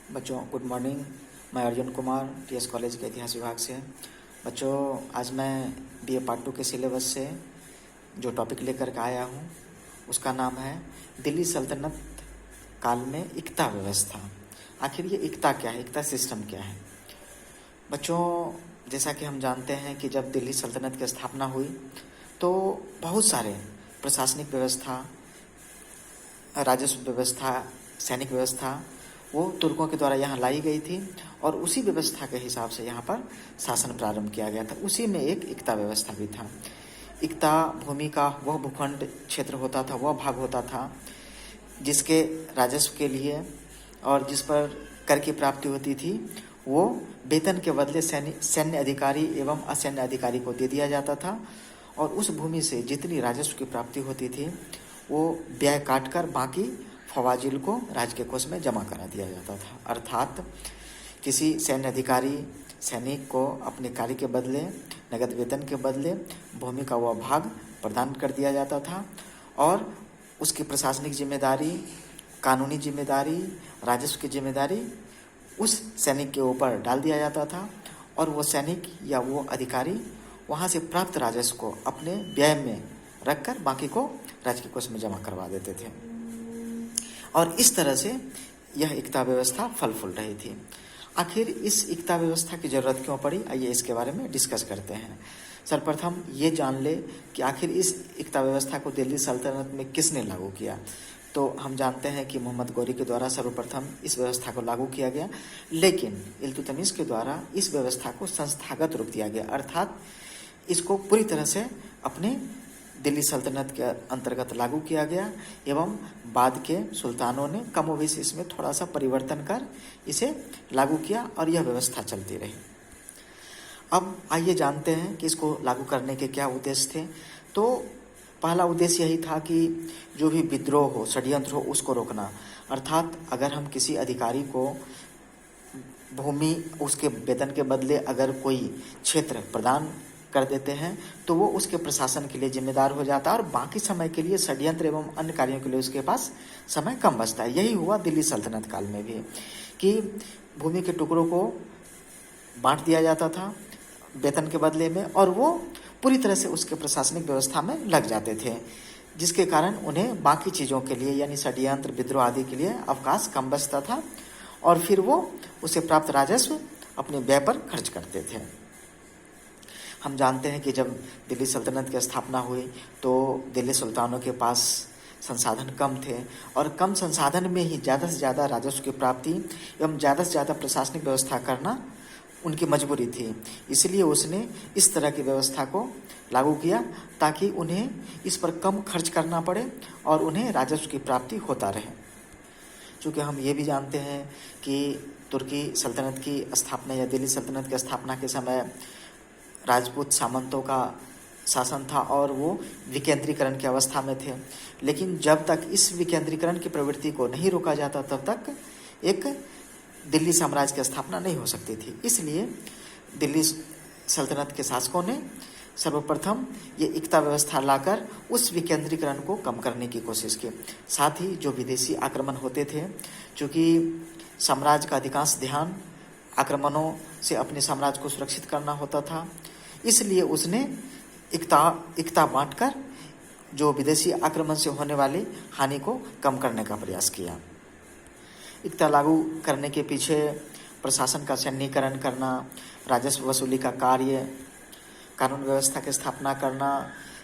बच्चों good morning. मैं Arjun Kumar TS college के इतिहास विभाग से। बच्चों आज मैं बीए पार्ट 2 के सिलेबस से जो टॉपिक लेकर के आया हूँ उसका नाम है दिल्ली सल्तनत काल में इक्ता व्यवस्था। आखिर ये इक्ता क्या है, इक्ता सिस्टम क्या है? बच्चों जैसा कि हम जानते हैं कि जब दिल्ली सल्तनत की स्थापना हुई तो बहुत सारे प्रशासनिक व्यवस्था, राजस्व व्यवस्था, सैनिक व्यवस्था वो तुर्कों के द्वारा यहाँ लाई गई थी और उसी व्यवस्था के हिसाब से यहाँ पर शासन प्रारंभ किया गया था। उसी में एक इक्ता व्यवस्था भी था। इक्ता भूमि का वह भूखंड क्षेत्र होता था, वह भाग होता था जिसके राजस्व के लिए और जिस पर कर की प्राप्ति होती थी वो वेतन के बदले सैन्य अधिकारी एवं असैन्य अधिकारी को दे दिया जाता था और उस भूमि से जितनी राजस्व की प्राप्ति होती थी वो व्यय काटकर बाकी फवाजिल को राज्य के कोष में जमा करा दिया जाता था। अर्थात किसी सैन्य अधिकारी सैनिक को अपने कार्य के बदले, नगद वेतन के बदले भूमि का वह भाग प्रदान कर दिया जाता था और उसकी प्रशासनिक जिम्मेदारी, कानूनी जिम्मेदारी, राजस्व की जिम्मेदारी उस सैनिक के ऊपर डाल दिया जाता था और वो सैनिक या वो अधिकारी वहाँ से प्राप्त राजस्व को अपने व्यय में रखकर बाकी को राज्य के कोष में जमा करवा देते थे और इस तरह से यह इक्ता व्यवस्था फल फूल रही थी। आखिर इस इक्ता व्यवस्था की जरूरत क्यों पड़ी, आइए इसके बारे में डिस्कस करते हैं। सर्वप्रथम ये जान ले कि आखिर इस इक्ता व्यवस्था को दिल्ली सल्तनत में किसने लागू किया। तो हम जानते हैं कि मोहम्मद गौरी के द्वारा सर्वप्रथम इस व्यवस्था को लागू किया गया, लेकिन इल्तुतमिश के द्वारा इस व्यवस्था को संस्थागत रूप दिया गया, अर्थात इसको पूरी तरह से अपने दिल्ली सल्तनत के अंतर्गत लागू किया गया एवं बाद के सुल्तानों ने कमोबेश इसमें थोड़ा सा परिवर्तन कर इसे लागू किया और यह व्यवस्था चलती रही। अब आइए जानते हैं कि इसको लागू करने के क्या उद्देश्य थे। तो पहला उद्देश्य यही था कि जो भी विद्रोह हो, षड्यंत्र हो, उसको रोकना। अर्थात अगर हम किसी अधिकारी को भूमि उसके वेतन के बदले अगर कोई क्षेत्र प्रदान कर देते हैं तो वो उसके प्रशासन के लिए जिम्मेदार हो जाता है और बाकी समय के लिए षड्यंत्र एवं अन्य कार्यों के लिए उसके पास समय कम बचता है। यही हुआ दिल्ली सल्तनत काल में भी कि भूमि के टुकड़ों को बांट दिया जाता था वेतन के बदले में और वो पूरी तरह से उसके प्रशासनिक व्यवस्था में लग जाते थे, जिसके कारण उन्हें बाकी चीज़ों के लिए यानी षड्यंत्र, विद्रोह आदि के लिए अवकाश कम बचता था और फिर वो उसे प्राप्त राजस्व अपने व्यय पर खर्च करते थे। हम जानते हैं कि जब दिल्ली सल्तनत की स्थापना हुई तो दिल्ली सुल्तानों के पास संसाधन कम थे और कम संसाधन में ही ज़्यादा से ज़्यादा राजस्व की प्राप्ति एवं ज़्यादा से ज़्यादा प्रशासनिक व्यवस्था करना उनकी मजबूरी थी। इसलिए उसने इस तरह की व्यवस्था को लागू किया ताकि उन्हें इस पर कम खर्च करना पड़े और उन्हें राजस्व की प्राप्ति होता रहे। चूँकि हम ये भी जानते हैं कि तुर्की सल्तनत की स्थापना या दिल्ली सल्तनत की स्थापना के समय राजपूत सामंतों का शासन था और वो विकेंद्रीकरण की अवस्था में थे, लेकिन जब तक इस विकेंद्रीकरण की प्रवृत्ति को नहीं रोका जाता तब तक एक दिल्ली साम्राज्य की स्थापना नहीं हो सकती थी। इसलिए दिल्ली सल्तनत के शासकों ने सर्वप्रथम ये इक्ता व्यवस्था लाकर उस विकेंद्रीकरण को कम करने की कोशिश की। साथ ही जो विदेशी आक्रमण होते थे, चूँकि साम्राज्य का अधिकांश ध्यान आक्रमणों से अपने साम्राज्य को सुरक्षित करना होता था, इसलिए उसने इक्ता बांटकर जो विदेशी आक्रमण से होने वाली हानि को कम करने का प्रयास किया। इक्ता लागू करने के पीछे प्रशासन का सैन्यीकरण करना, राजस्व वसूली का कार्य, कानून व्यवस्था की स्थापना करना,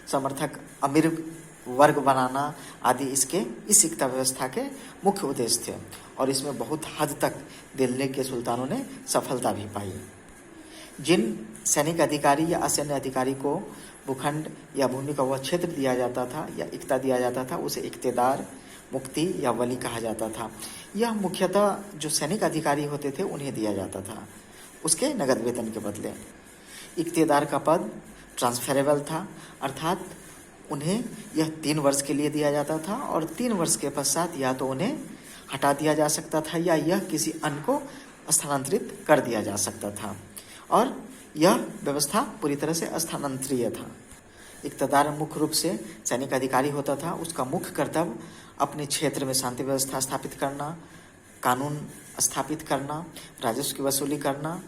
समर्थक अमीर वर्ग बनाना आदि इसके इस इक्ता व्यवस्था के मुख्य उद्देश्य थे और इसमें बहुत हद तक दिल्ली के सुल्तानों ने सफलता भी पाई। जिन सैनिक अधिकारी या असैन्य अधिकारी को भूखंड या भूमि का वह क्षेत्र दिया जाता था या इक्ता दिया जाता था उसे इक्तेदार, मुक्ति या वली कहा जाता था। यह मुख्यतः जो सैनिक अधिकारी होते थे उन्हें दिया जाता था उसके नगद वेतन के बदले। इक्तेदार का पद ट्रांसफरेबल था, अर्थात उन्हें यह 3 वर्ष के लिए दिया जाता था और 3 वर्ष के पश्चात या तो उन्हें हटा दिया जा सकता था या यह किसी अन्य को स्थानांतरित कर दिया जा सकता था और यह व्यवस्था पूरी तरह से स्थानांतरीय था। इक्तदार मुख्य रूप से सैनिक अधिकारी होता था। उसका मुख्य कर्तव्य अपने क्षेत्र में शांति व्यवस्था स्थापित करना, कानून स्थापित करना, राजस्व की वसूली करना,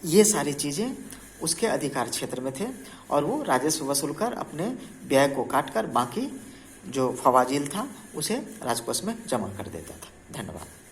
ये सारी चीज़ें उसके अधिकार क्षेत्र में थे और वो राजस्व वसूल कर अपने व्यय को काट कर बाकी जो फवाजिल था उसे राजकोष में जमा कर देता था। धन्यवाद।